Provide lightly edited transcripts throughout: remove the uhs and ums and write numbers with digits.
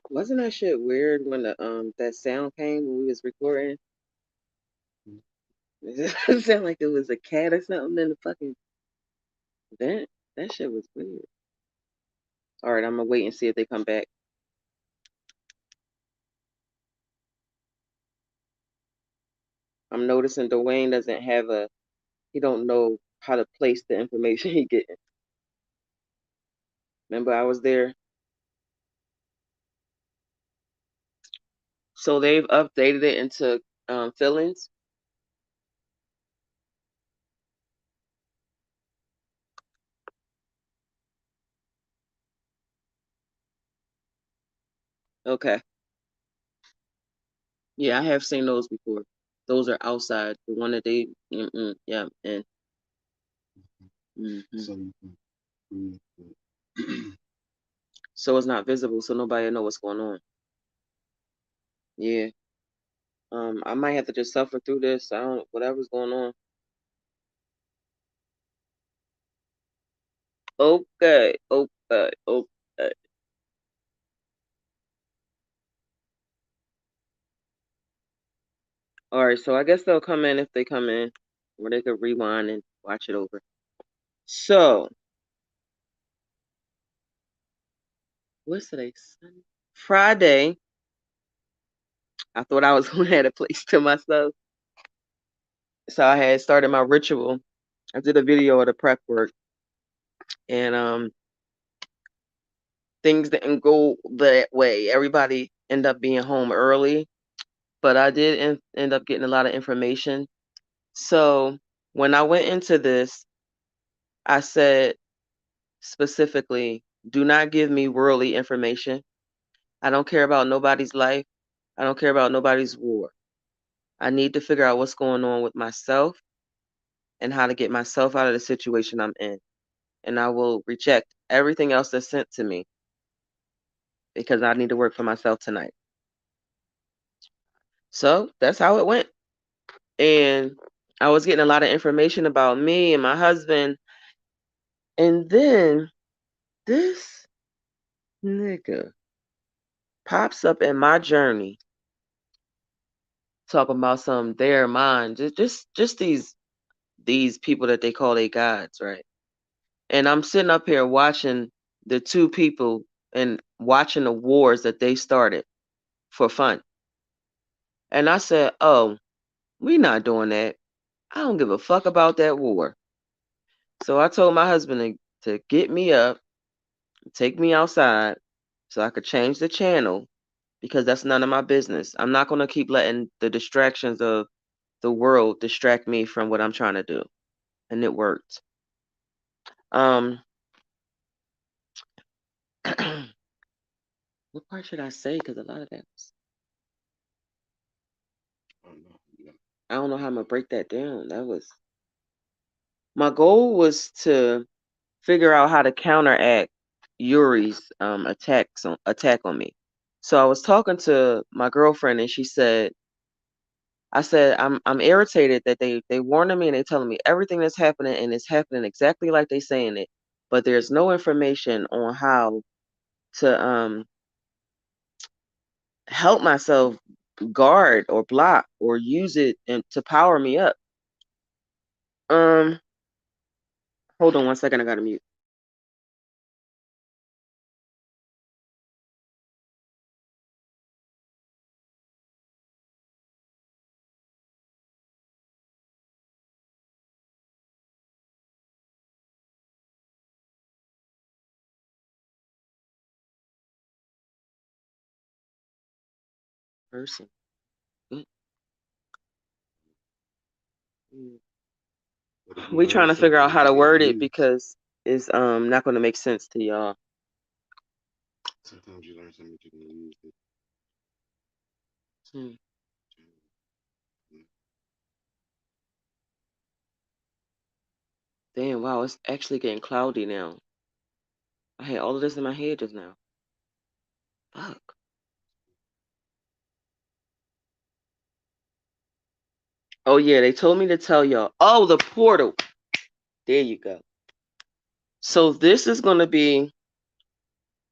Wasn't that shit weird when the that sound came when we was recording? It sounded like it was a cat or something in the fucking vent. That shit was weird. All right, I'm gonna wait and see if they come back. I'm noticing Dwayne doesn't have a. He don't know how to place the information he getting. Remember, I was there. So they've updated it into feelings. Okay. Yeah, I have seen those before. Those are outside. The one that they, yeah, and so it's not visible, so nobody know what's going on. Yeah. I might have to just suffer through this. I don't, whatever's going on. Okay, okay, okay. All right, so I guess they'll come in if they come in, or they could rewind and watch it over. So, what's today? Sunday? Friday. I thought I was gonna have a place to myself, so I had started my ritual. I did a video of the prep work, and things didn't go that way. Everybody ended up being home early, but I did end up getting a lot of information. So when I went into this, I said specifically, do not give me worldly information. I don't care about nobody's life. I don't care about nobody's war. I need to figure out what's going on with myself and how to get myself out of the situation I'm in. And I will reject everything else that's sent to me because I need to work for myself tonight. So that's how it went. And I was getting a lot of information about me and my husband. And then this nigga pops up in my journey talking about some their mind. Just these people that they call they gods, right? And I'm sitting up here watching the two people and watching the wars that they started for fun. And I said, oh, we not doing that. I don't give a fuck about that war. So I told my husband to get me up, take me outside so I could change the channel because that's none of my business. I'm not going to keep letting the distractions of the world distract me from what I'm trying to do. And it worked. Um, what part should I say? Because a lot of that was, I don't know how I'm going to break that down. That was, my goal was to figure out how to counteract Yuri's attack on me. So I was talking to my girlfriend and she said, I said, I'm irritated that they warning me and they telling me everything that's happening and it's happening exactly like they saying it, but there's no information on how to help myself guard or block or use it and to power me up. Um, hold on one second, I gotta mute. Person. We trying to figure out how to word it because it's not gonna make sense to y'all. Sometimes you learn something you can use it. Hmm. Damn, wow, it's actually getting cloudy now. I had all of this in my head just now. Fuck. Oh yeah, they told me to tell y'all. Oh, the portal. There you go. So this is gonna be.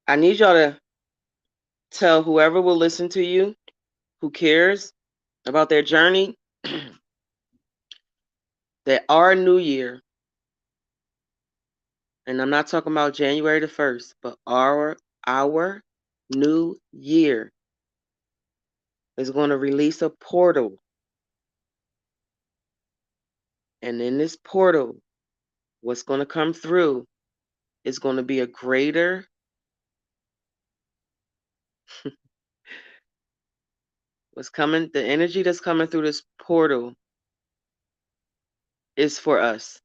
I need y'all to tell whoever will listen to you, who cares about their journey, that our new year, and I'm not talking about January the 1st, but our new year is going to release a portal. And in this portal, what's going to come through is going to be a greater what's coming, the energy that's coming through this portal is for us.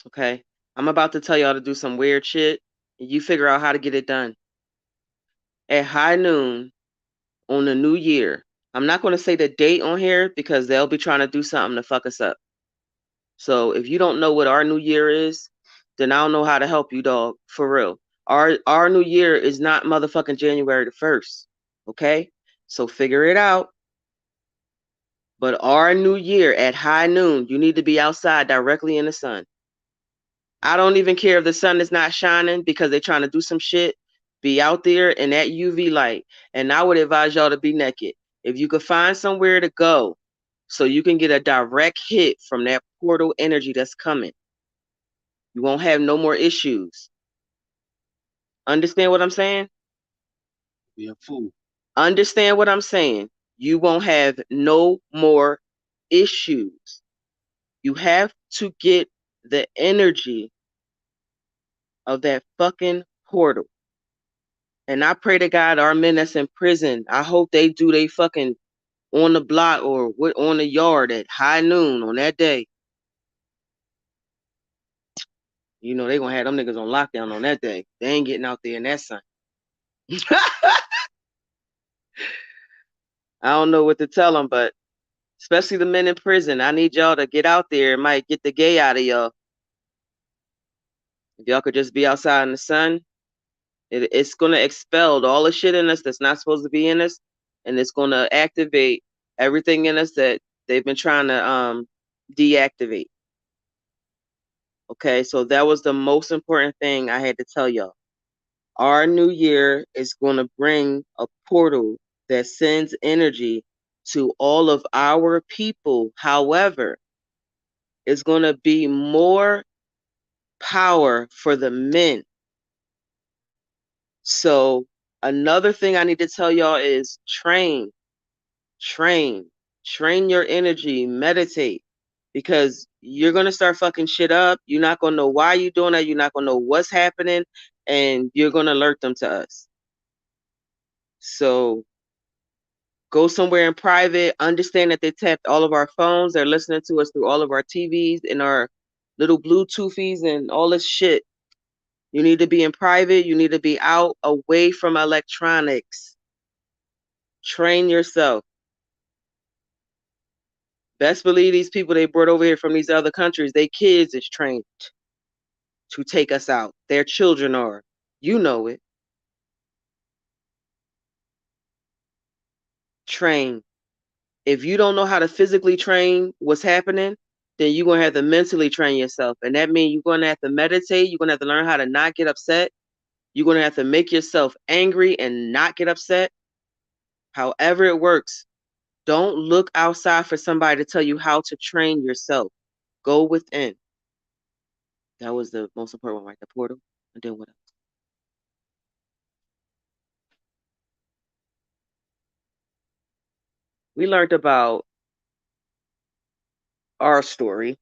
Okay? I'm about to tell y'all to do some weird shit, and you figure out how to get it done. At high noon on the new year, I'm not going to say the date on here because they'll be trying to do something to fuck us up. So if you don't know what our new year is, then I don't know how to help you, dog. For real. Our new year is not motherfucking January the 1st. Okay? So figure it out. But our new year at high noon, you need to be outside directly in the sun. I don't even care if the sun is not shining because they're trying to do some shit. Be out there in that UV light. And I would advise y'all to be naked. If you could find somewhere to go so you can get a direct hit from that portal energy that's coming, you won't have no more issues. Understand what I'm saying? Be a fool. Understand what I'm saying? You won't have no more issues. You have to get the energy of that fucking portal. And I pray to God our men that's in prison, I hope they do they fucking on the block or on the yard at high noon on that day. You know they gonna have them niggas on lockdown on that day. They ain't getting out there in that sun. I don't know what to tell them, but especially the men in prison, I need y'all to get out there. It might get the gay out of y'all. If y'all could just be outside in the sun, it's gonna expel all the shit in us that's not supposed to be in us, and it's gonna activate everything in us that they've been trying to deactivate. Okay, so that was the most important thing I had to tell y'all. Our new year is gonna bring a portal that sends energy to all of our people. However, it's gonna be more power for the men. So another thing I need to tell y'all is train, train your energy, meditate, because you're gonna start fucking shit up. You're not gonna know why you're doing that. You're not gonna know what's happening, and you're gonna alert them to us. So go somewhere in private. Understand that they tapped all of our phones. They're listening to us through all of our TVs and our little Bluetoothies and all this shit. You need to be in private. You need to be out away from electronics. Train yourself. Best believe these people they brought over here from these other countries, they kids is trained to take us out. Their children are. You know it. Train. If you don't know how to physically train what's happening, then you're going to have to mentally train yourself. And that means you're going to have to meditate. You're going to have to learn how to not get upset. You're going to have to make yourself angry and not get upset. However it works, don't look outside for somebody to tell you how to train yourself. Go within. That was the most important one, right? The portal. And then what else? We learned about our story,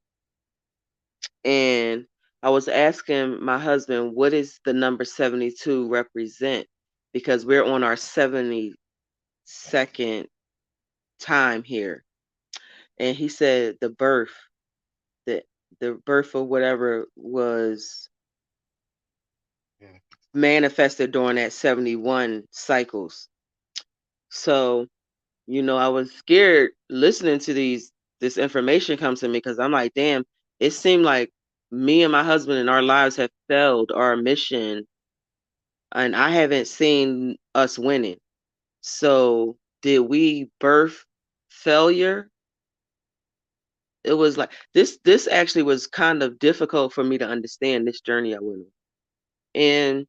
and I was asking my husband, what is the number 72 represent? Because we're on our 72nd time here. And he said the the birth of whatever was Yeah. manifested during that 71 cycles. So, I was scared listening to this information come to me because I'm like, damn, it seemed like me and my husband and our lives have failed our mission, and I haven't seen us winning. So, did we birth failure? It was like this actually was kind of difficult for me to understand this journey I went on. And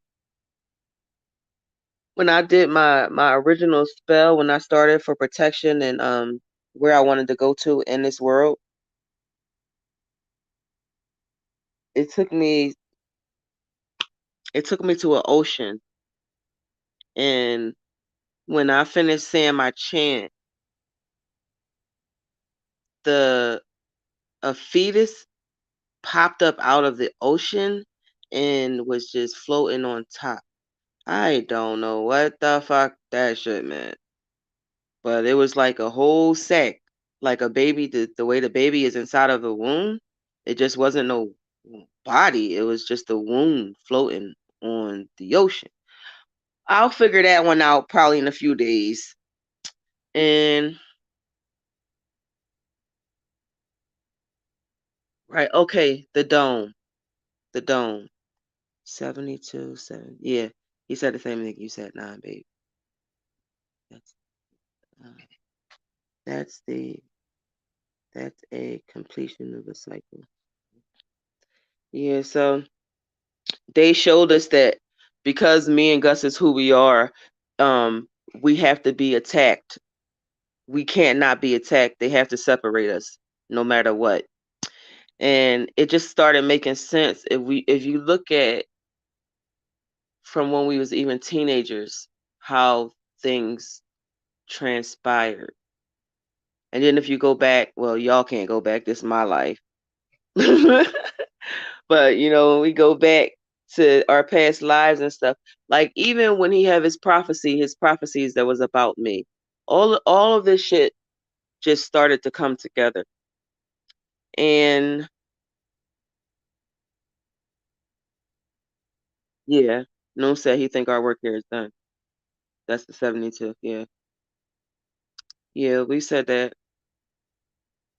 when I did my original spell, when I started for protection and where I wanted to go to in this world, it took me it took me to an ocean, and when I finished saying my chant, the a fetus popped up out of the ocean and was just floating on top. I don't know what the fuck that shit meant, but it was like a whole sack, like a baby. The way the baby is inside of the womb, it just wasn't no body. It was just a womb floating on the ocean. I'll figure that one out probably in a few days. And right, okay, the dome, 72, 7. Yeah, he said the same thing you said, 9, baby. That's uh, that's the that's a completion of the cycle. Yeah, so they showed us that because me and Gus is who we are, um, we have to be attacked. We can't not be attacked. They have to separate us no matter what. And it just started making sense if you look at from when we was even teenagers how things transpired. And then if you go back, well, y'all can't go back. This is my life. But when we go back to our past lives and stuff, like even when he have his prophecies that was about me, all of this shit just started to come together. And yeah, no said he think our work here is done. That's the 72. Yeah, yeah, we said that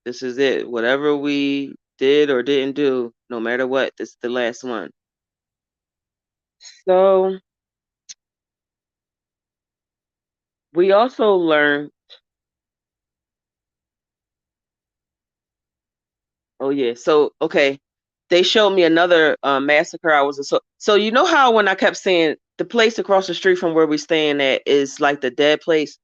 this is it. Whatever we did or didn't do, no matter what, this is the last one. So we also learned. Oh yeah. So okay, they showed me another massacre. So you know how when I kept saying the place across the street from where we staying at is like the dead place.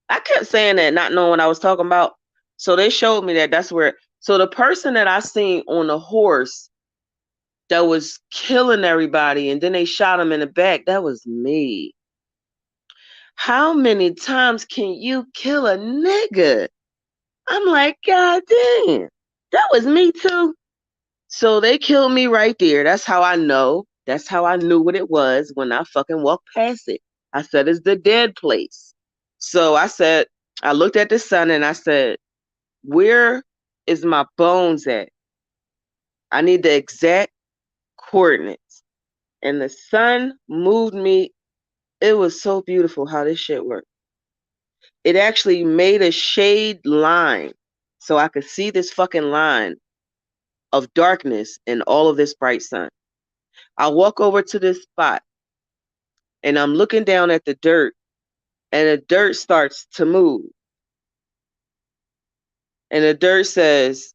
I kept saying that, not knowing what I was talking about. So they showed me that that's where. So the person that I seen on the horse that was killing everybody, and then they shot him in the back. That was me. How many times can you kill a nigga? I'm like, God damn, that was me too. So they killed me right there. That's how I know. That's how I knew what it was when I fucking walked past it. I said, it's the dead place. So I looked at the sun and I said, where is my bones at? I need the exact coordinates. And the sun moved me. It was so beautiful how this shit worked. It actually made a shade line so I could see this fucking line of darkness in all of this bright sun. I walk over to this spot and I'm looking down at the dirt, and the dirt starts to move. And the dirt says,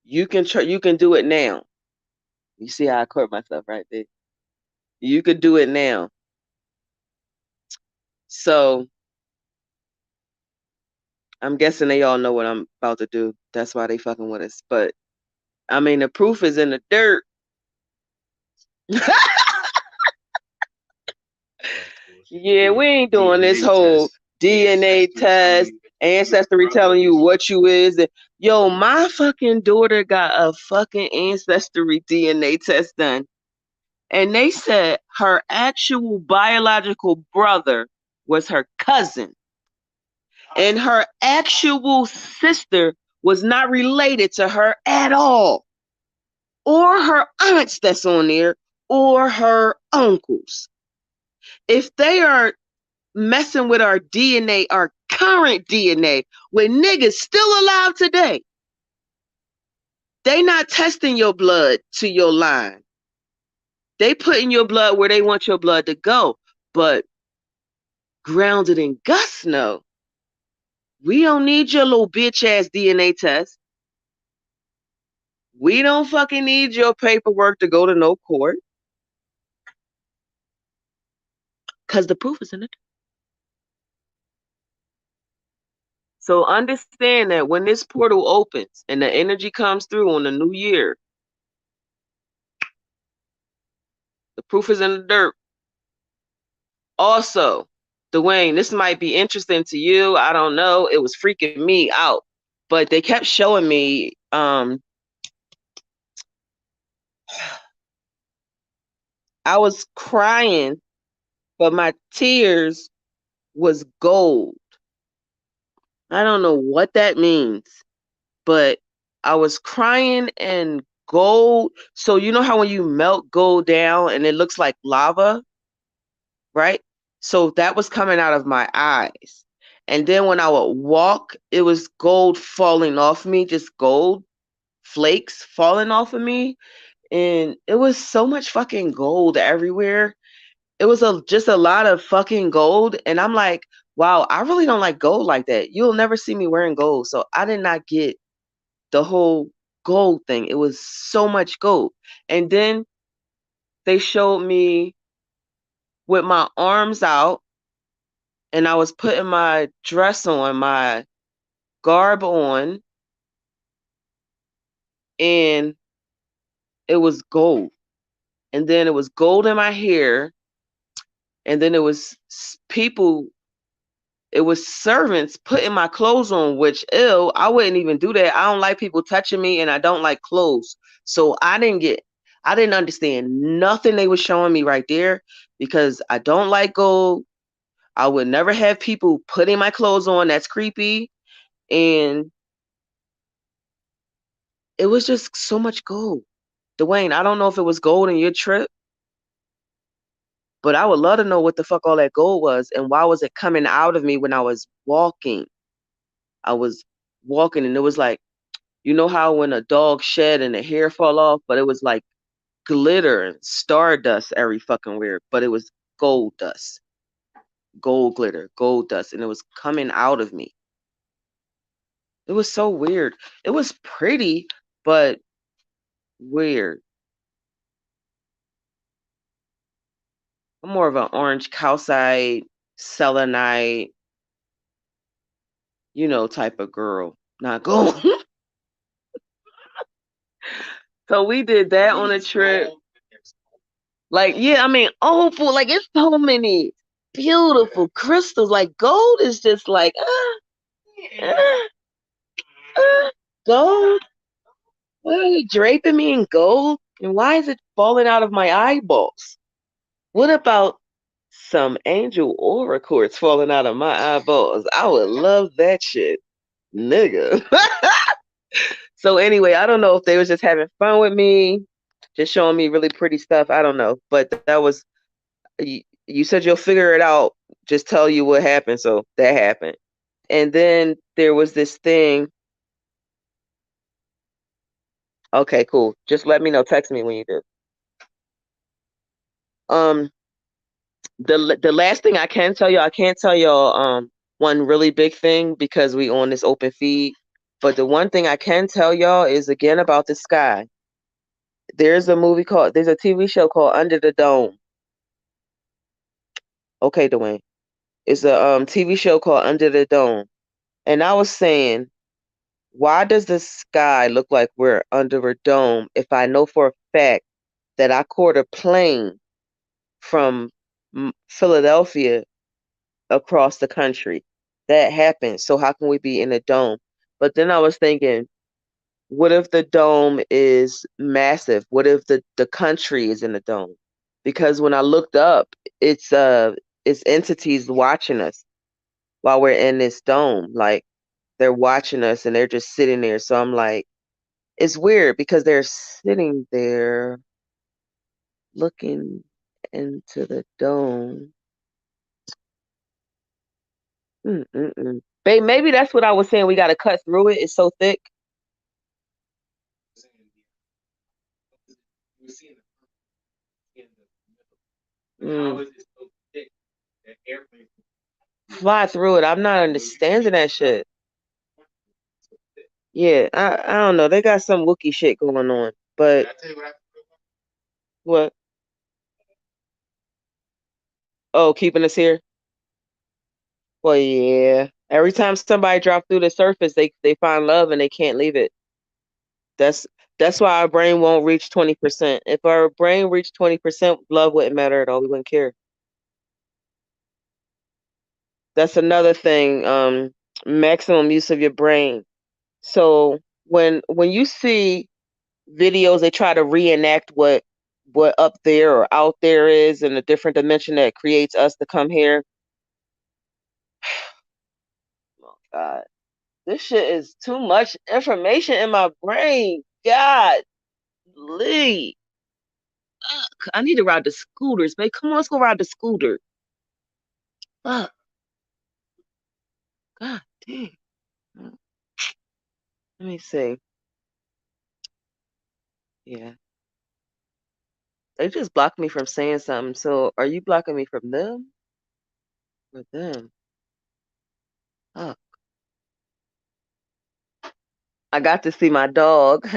you can do it now. You see how I caught myself right there? You could do it now. So I'm guessing they all know what I'm about to do. That's why they fucking with us. But I mean, the proof is in the dirt. Of course. Yeah, we D- ain't doing this DNA whole test, DNA ancestry telling test, you ancestry telling you what you is. Yo, my fucking daughter got a fucking ancestry DNA test done. And they said her actual biological brother was her cousin. And her actual sister was not related to her at all. Or her aunts that's on there, or her uncles. If they are messing with our DNA, our current DNA, with niggas still alive today, they not testing your blood to your line. They putting your blood where they want your blood to go. But grounded in Gus, no. We don't need your little bitch ass DNA test. We don't fucking need your paperwork to go to no court. Cause the proof is in it. So understand that when this portal opens and the energy comes through on the new year, the proof is in the dirt. Also, Dwayne, this might be interesting to you. I don't know. It was freaking me out. But they kept showing me I was crying, but my tears was gold. I don't know what that means, but I was crying and gold. So you know how when you melt gold down and it looks like lava, right? So that was coming out of my eyes. And then when I would walk, it was gold falling off me, just gold flakes falling off of me. And it was so much fucking gold everywhere. It was just a lot of fucking gold. And I'm like, wow, I really don't like gold like that. You'll never see me wearing gold. So I did not get the whole gold thing. It was so much gold. And then they showed me with my arms out and I was putting my dress on, my garb on, and it was gold. And then it was gold in my hair. And then it was people, it was servants putting my clothes on, which ill, I wouldn't even do that. I don't like people touching me and I don't like clothes. So I didn't understand nothing they were showing me right there because I don't like gold. I would never have people putting my clothes on. That's creepy. And it was just so much gold. Dwayne, I don't know if it was gold in your trip, but I would love to know what the fuck all that gold was and why was it coming out of me when I was walking. I was walking and it was like, you know how when a dog shed and the hair fall off, but it was like glitter and stardust every fucking where, but it was gold dust, gold glitter, gold dust, and it was coming out of me. It was so weird. It was pretty, but weird. I'm more of an orange calcite, selenite, type of girl, not gold. So we did that on a trip. Like, yeah, I mean, opal, like it's so many beautiful crystals. Like gold is just like, uh, gold. Why are you draping me in gold? And why is it falling out of my eyeballs? What about some angel aura cords falling out of my eyeballs? I would love that shit, nigga. So anyway, I don't know if they was just having fun with me, just showing me really pretty stuff. I don't know, but that was you said you'll figure it out. Just tell you what happened. So that happened, and then there was this thing. Okay, cool. Just let me know. Text me when you do. Um, the last thing I can tell you, I can't tell y'all one really big thing because we on this open feed. But the one thing I can tell y'all is again about the sky. There's a TV show called Under the Dome. Okay, Dwayne. It's a TV show called Under the Dome. And I was saying, why does the sky look like we're under a dome if I know for a fact that I caught a plane from Philadelphia across the country? That happened. So how can we be in a dome? But then I was thinking, what if the dome is massive? What if the country is in the dome? Because when I looked up, it's it's entities watching us while we're in this dome. Like they're watching us and they're just sitting there. So I'm like, it's weird because they're sitting there looking into the dome. Mm-mm-mm. Babe, maybe that's what I was saying. We got to cut through it. It's so thick. Mm. Fly through it. I'm not understanding that shit. Yeah, I don't know. They got some Wookiee shit going on. But what? Oh, keeping us here? Well, yeah. Every time somebody drops through the surface, they find love and they can't leave it. That's that's why our brain won't reach 20%. If our brain reached 20%, love wouldn't matter at all. We wouldn't care. That's another thing. Maximum use of your brain. So when you see videos, they try to reenact what up there or out there is in a different dimension that creates us to come here. Oh God, this shit is too much information in my brain. God, Lee. I need to ride the scooters, babe. Come on, let's go ride the scooter. Fuck. God damn. Let me see. Yeah. They just blocked me from saying something. So are you blocking me from them or them? Oh, I got to see my dog.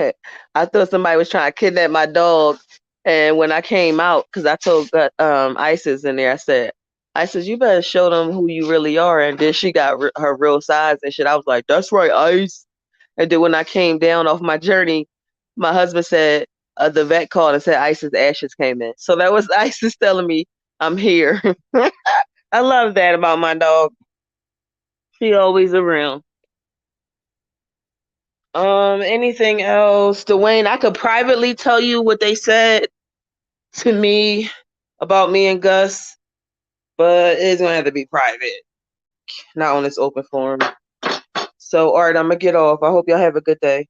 I thought somebody was trying to kidnap my dog. And when I came out, because I told Isis in there, I said, Isis, you better show them who you really are. And then she got her real size and shit. I was like, that's right, Ice. And then when I came down off my journey, my husband said, the vet called and said Isis ashes came in. So that was Isis telling me I'm here. I love that about my dog. She always around. Anything else? Dwayne, I could privately tell you what they said to me about me and Gus, but it's gonna have to be private, not on this open forum. So, all right, I'm gonna get off. I hope y'all have a good day.